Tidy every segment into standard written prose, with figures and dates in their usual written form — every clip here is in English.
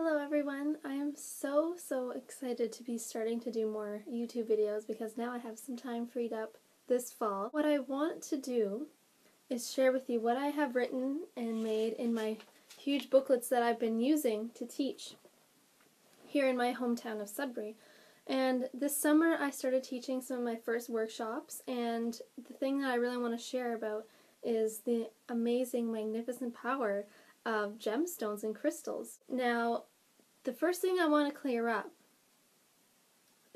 Hello everyone, I am so excited to be starting to do more YouTube videos because now I have some time freed up this fall. What I want to do is share with you what I have written and made in my huge booklets that I've been using to teach here in my hometown of Sudbury. And this summer I started teaching some of my first workshops, and the thing that I really want to share about is the amazing, magnificent power of gemstones and crystals. Now, the first thing I want to clear up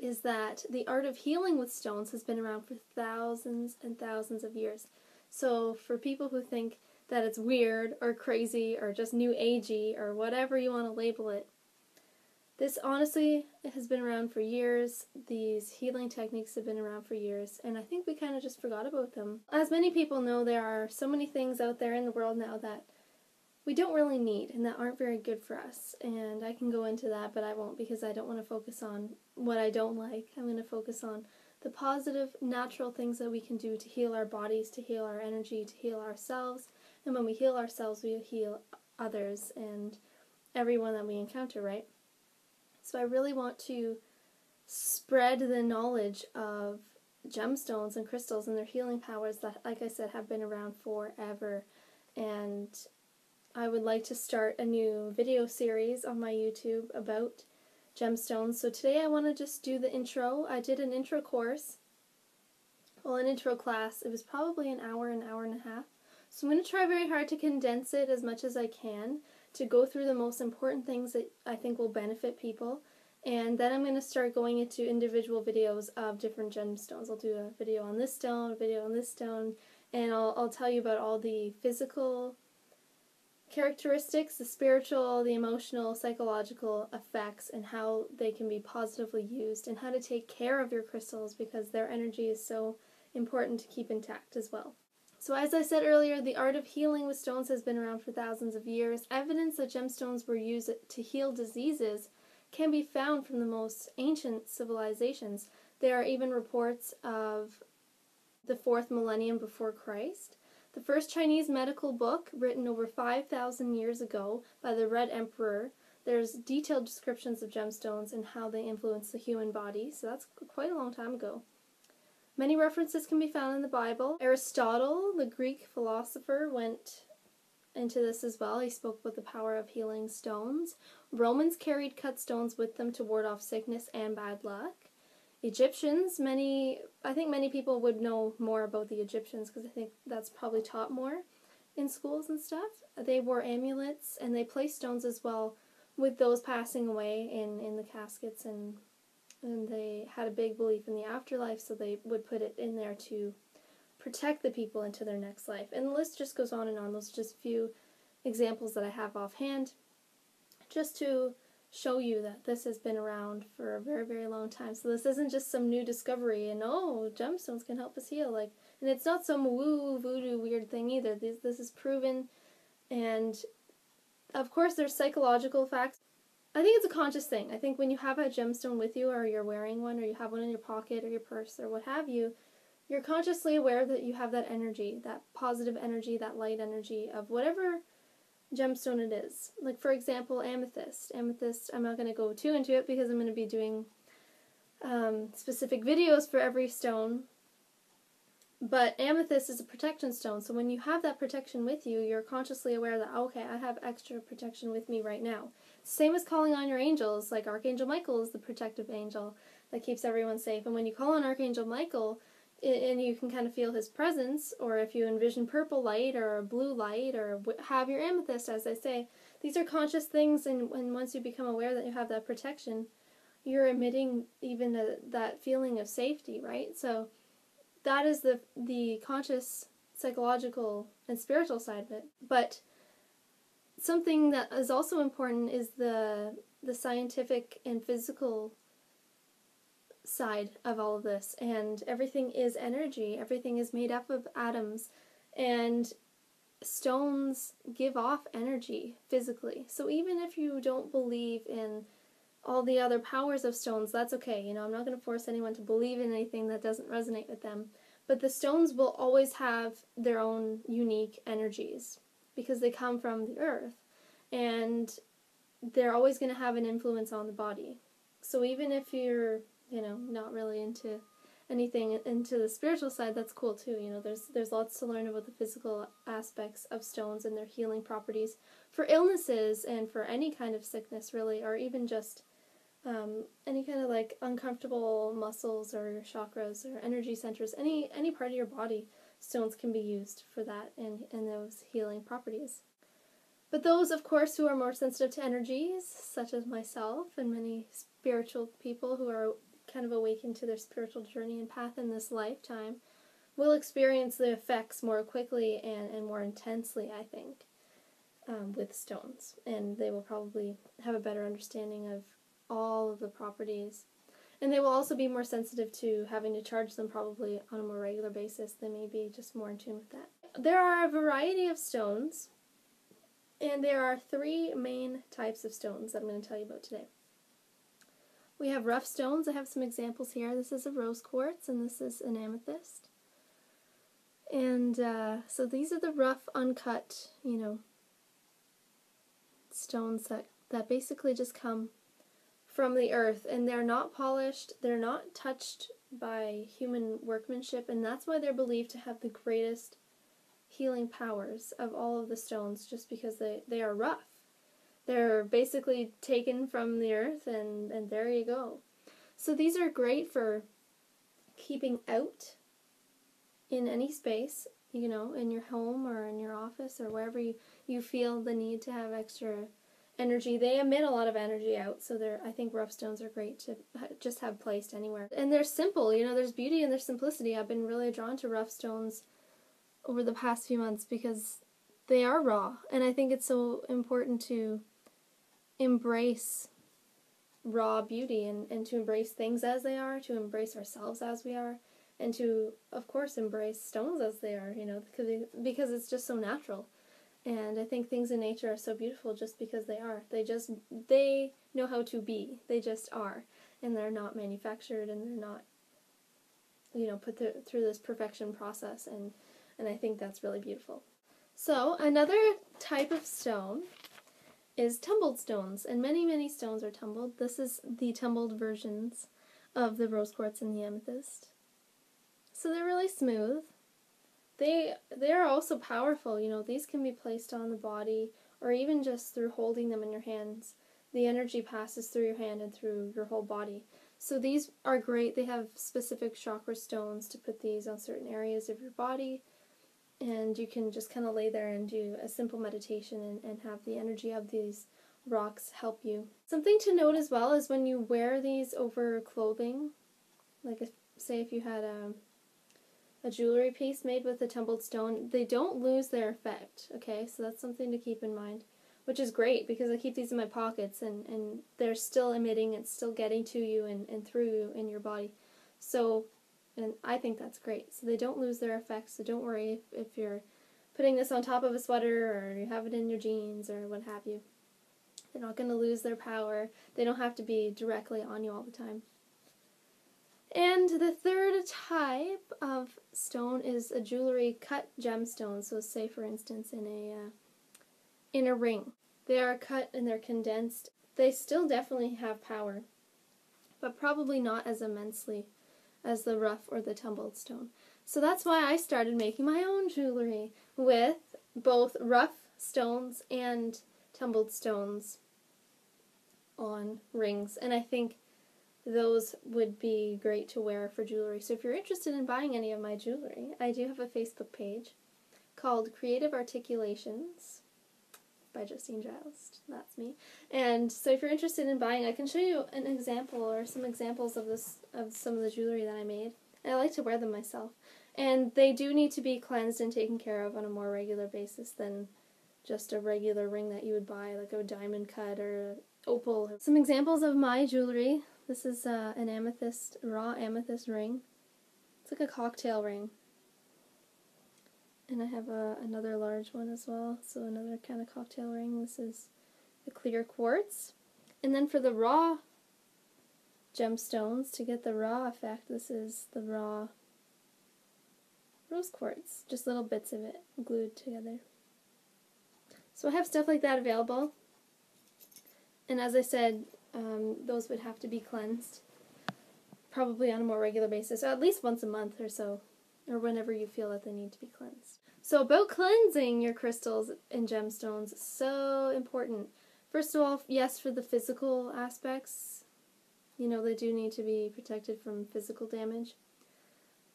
is that the art of healing with stones has been around for thousands and thousands of years. So for people who think that it's weird or crazy or just new agey or whatever you want to label it, this honestly has been around for years. These healing techniques have been around for years, and I think we kind of just forgot about them. As many people know, there are so many things out there in the world now that we don't really need and that aren't very good for us, and I can go into that, but I won't because I don't want to focus on what I don't like. I'm going to focus on the positive, natural things that we can do to heal our bodies, to heal our energy, to heal ourselves, and when we heal ourselves, we heal others and everyone that we encounter, right? So I really want to spread the knowledge of gemstones and crystals and their healing powers that, like I said, have been around forever. And I would like to start a new video series on my YouTube about gemstones. So today I want to just do the intro. I did an intro course, well, an intro class. It was probably an hour and a half. So I'm going to try very hard to condense it as much as I can, to go through the most important things that I think will benefit people. And then I'm going to start going into individual videos of different gemstones. I'll do a video on this stone, a video on this stone, and I'll tell you about all the physical characteristics, the spiritual, the emotional, psychological effects, and how they can be positively used, and how to take care of your crystals because their energy is so important to keep intact as well. So as I said earlier, the art of healing with stones has been around for thousands of years. Evidence that gemstones were used to heal diseases can be found from the most ancient civilizations. There are even reports of the 4th millennium before Christ. The first Chinese medical book, written over 5,000 years ago by the Red Emperor, there's detailed descriptions of gemstones and how they influence the human body, so that's quite a long time ago. Many references can be found in the Bible. Aristotle, the Greek philosopher, went into this as well. He spoke about the power of healing stones. Romans carried cut stones with them to ward off sickness and bad luck. Egyptians, I think many people would know more about the Egyptians because I think that's probably taught more in schools and stuff. They wore amulets and they placed stones as well with those passing away in the caskets, and they had a big belief in the afterlife, so they would put it in there to protect the people into their next life. And the list just goes on and on. Those are just a few examples that I have offhand, just to show you that this has been around for a very, very long time. So this isn't just some new discovery and, oh, gemstones can help us heal. And it's not some woo, voodoo, weird thing either. This is proven, and of course there's psychological facts. I think it's a conscious thing. I think when you have a gemstone with you, or you're wearing one, or you have one in your pocket or your purse or what have you, you're consciously aware that you have that energy, that positive energy, that light energy of whatever gemstone it is. Like, for example, amethyst. Amethyst, I'm not going to go too into it because I'm going to be doing specific videos for every stone. But amethyst is a protection stone, so when you have that protection with you, you're consciously aware that, okay, I have extra protection with me right now. Same as calling on your angels, like Archangel Michael is the protective angel that keeps everyone safe. And when you call on Archangel Michael, and you can kind of feel his presence, or if you envision purple light or blue light, or have your amethyst, as I say, these are conscious things, and once you become aware that you have that protection, you're emitting even that feeling of safety, right? So that is the conscious, psychological, and spiritual side of it. But something that is also important is the scientific and physical side of all of this. And everything is energy. Everything is made up of atoms. And stones give off energy physically. So even if you don't believe in all the other powers of stones, that's okay. You know, I'm not going to force anyone to believe in anything that doesn't resonate with them. But the stones will always have their own unique energies because they come from the earth. And they're always going to have an influence on the body. So even if you're, not really into anything into the spiritual side, that's cool too. There's lots to learn about the physical aspects of stones and their healing properties for illnesses and for any kind of sickness, really, or even just any kind of like uncomfortable muscles or your chakras or energy centers, any part of your body. Stones can be used for that and those healing properties. But those, of course, who are more sensitive to energies, such as myself and many spiritual people who are kind of awakened to their spiritual journey and path in this lifetime, will experience the effects more quickly and more intensely, I think, with stones. And they will probably have a better understanding of all of the properties. And they will also be more sensitive to having to charge them probably on a more regular basis. They may be just more in tune with that. There are a variety of stones, and there are 3 main types of stones that I'm going to tell you about today. We have rough stones. I have some examples here. This is a rose quartz, and this is an amethyst. And so these are the rough, uncut, stones that basically just come from the earth, and they're not polished, they're not touched by human workmanship, and that's why they're believed to have the greatest healing powers of all of the stones, just because they are rough. They're basically taken from the earth, and there you go. So these are great for keeping out in any space, in your home or in your office or wherever you feel the need to have extra energy. They emit a lot of energy out, so I think rough stones are great to just have placed anywhere. And they're simple, there's beauty in their simplicity. I've been really drawn to rough stones over the past few months because they are raw, and I think it's so important to embrace raw beauty and to embrace things as they are, to embrace ourselves as we are, and to, of course, embrace stones as they are, because it's just so natural. And I think things in nature are so beautiful just because they are. They know how to be. They just are. And they're not manufactured, and they're not, put through this perfection process. And I think that's really beautiful. So another type of stone is tumbled stones. And many, many stones are tumbled. This is the tumbled versions of the rose quartz and the amethyst. So they're really smooth. They're also powerful. These can be placed on the body or even just through holding them in your hands. The energy passes through your hand and through your whole body. So these are great. They have specific chakra stones to put these on certain areas of your body, and you can just kind of lay there and do a simple meditation and have the energy of these rocks help you. Something to note as well is when you wear these over clothing, like say if you had a jewelry piece made with a tumbled stone, they don't lose their effect, okay? So that's something to keep in mind, which is great because I keep these in my pockets and they're still emitting, it's still getting to you and through you in your body. So, and I think that's great. So they don't lose their effect, so don't worry if you're putting this on top of a sweater or you have it in your jeans or what have you. They're not going to lose their power. They don't have to be directly on you all the time. And the third type of stone is a jewelry cut gemstone. So say for instance in a ring. They are cut and they're condensed. They still definitely have power, but probably not as immensely as the rough or the tumbled stone. So that's why I started making my own jewelry with both rough stones and tumbled stones on rings. And I think those would be great to wear for jewelry. So if you're interested in buying any of my jewelry, I do have a Facebook page called Creative Articulations by Justine Giles. That's me. And so if you're interested in buying, I can show you an example or some examples of some of the jewelry that I made. And I like to wear them myself. And they do need to be cleansed and taken care of on a more regular basis than just a regular ring that you would buy, like a diamond cut or an opal. Some examples of my jewelry. This is an amethyst, raw amethyst ring. It's like a cocktail ring. And I have another large one as well, so another kind of cocktail ring. This is the clear quartz. And then for the raw gemstones, to get the raw effect, this is the raw rose quartz. Just little bits of it glued together. So I have stuff like that available. And as I said, those would have to be cleansed probably on a more regular basis, or at least once a month or so, or whenever you feel that they need to be cleansed. So about cleansing your crystals and gemstones, so important. First of all, yes, for the physical aspects, you know, they do need to be protected from physical damage.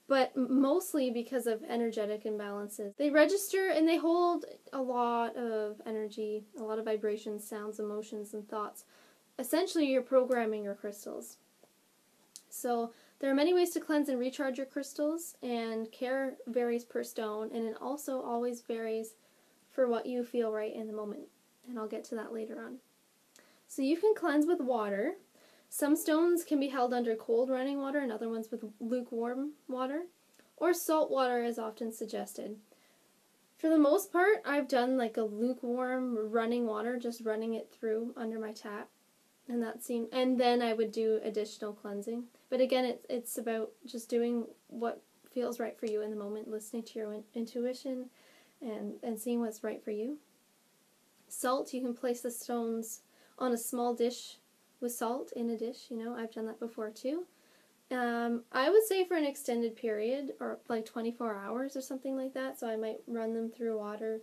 But mostly because of energetic imbalances. They register and they hold a lot of energy, a lot of vibrations, sounds, emotions, and thoughts. Essentially, you're programming your crystals. So there are many ways to cleanse and recharge your crystals, and care varies per stone, and it also always varies for what you feel right in the moment. And I'll get to that later on. So you can cleanse with water. Some stones can be held under cold running water and other ones with lukewarm water, or salt water is often suggested. For the most part, I've done like a lukewarm running water, just running it through under my tap, and then I would do additional cleansing. But again, it's about just doing what feels right for you in the moment, listening to your intuition and seeing what's right for you. Salt, you can place the stones on a small dish with salt in a dish, you know, I've done that before too. I would say for an extended period, or like 24 hours or something like that, so I might run them through water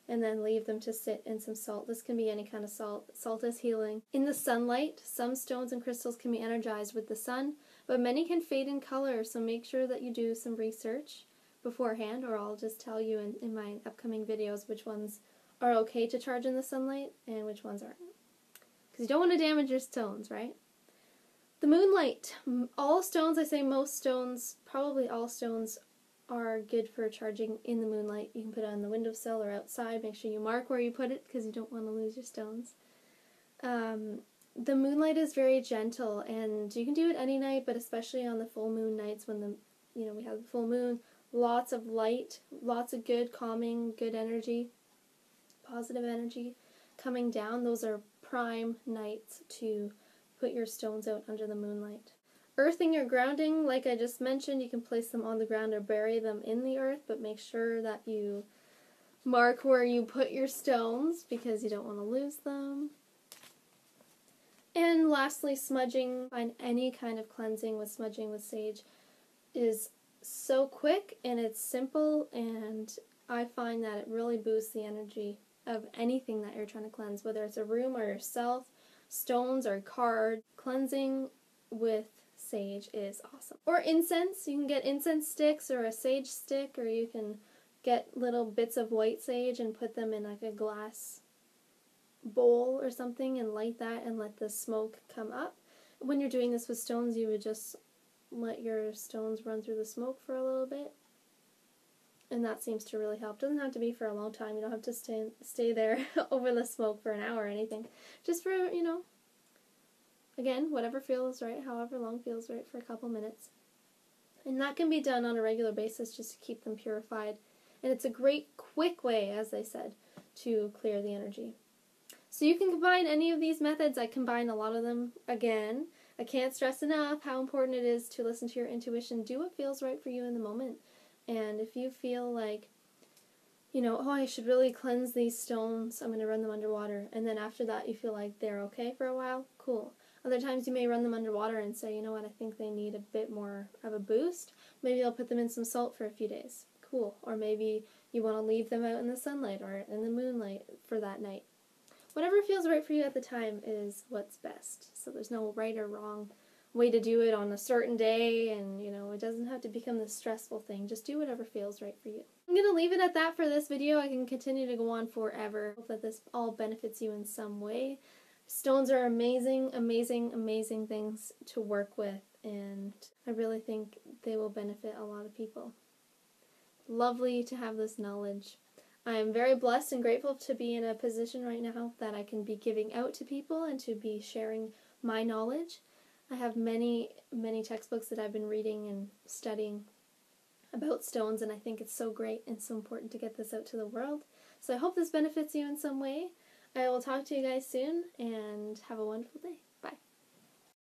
and then leave them to sit in some salt. This can be any kind of salt. Salt is healing. In the sunlight, some stones and crystals can be energized with the sun, but many can fade in color, so make sure that you do some research beforehand, or I'll just tell you in my upcoming videos which ones are okay to charge in the sunlight and which ones aren't. Because you don't want to damage your stones, right? The moonlight. All stones, I say most stones, probably all stones, are good for charging in the moonlight. You can put it on the windowsill or outside. Make sure you mark where you put it because you don't want to lose your stones. The moonlight is very gentle, and you can do it any night, but especially on the full moon nights when we have the full moon. Lots of light, lots of good calming, good energy, positive energy coming down. Those are prime nights to put your stones out under the moonlight. Earthing or grounding, like I just mentioned, you can place them on the ground or bury them in the earth, but make sure that you mark where you put your stones because you don't want to lose them. And lastly, smudging. Find any kind of cleansing with smudging with sage is so quick and it's simple, and I find that it really boosts the energy of anything that you're trying to cleanse, whether it's a room or yourself, stones or cards. Cleansing with sage is awesome. Or incense. You can get incense sticks or a sage stick, or you can get little bits of white sage and put them in like a glass bowl or something and light that and let the smoke come up. When you're doing this with stones, you would just let your stones run through the smoke for a little bit, and that seems to really help. Doesn't have to be for a long time. You don't have to stay there over the smoke for an hour or anything. Just for, again, whatever feels right, however long feels right, for a couple minutes. And that can be done on a regular basis just to keep them purified. And it's a great, quick way, as I said, to clear the energy. So you can combine any of these methods. I combine a lot of them. Again, I can't stress enough how important it is to listen to your intuition. Do what feels right for you in the moment. And if you feel like, oh, I should really cleanse these stones, I'm going to run them underwater. And then after that you feel like they're okay for a while, cool. Other times you may run them underwater and say, you know what, I think they need a bit more of a boost. Maybe I'll put them in some salt for a few days. Cool. Or maybe you want to leave them out in the sunlight or in the moonlight for that night. Whatever feels right for you at the time is what's best. So there's no right or wrong way to do it on a certain day, and it doesn't have to become this stressful thing. Just do whatever feels right for you. I'm going to leave it at that for this video. I can continue to go on forever. Hope that this all benefits you in some way. Stones are amazing, amazing, amazing things to work with, and I really think they will benefit a lot of people. Lovely to have this knowledge. I am very blessed and grateful to be in a position right now that I can be giving out to people and to be sharing my knowledge. I have many, many textbooks that I've been reading and studying about stones, and I think it's so great and so important to get this out to the world. So I hope this benefits you in some way. I will talk to you guys soon, and have a wonderful day.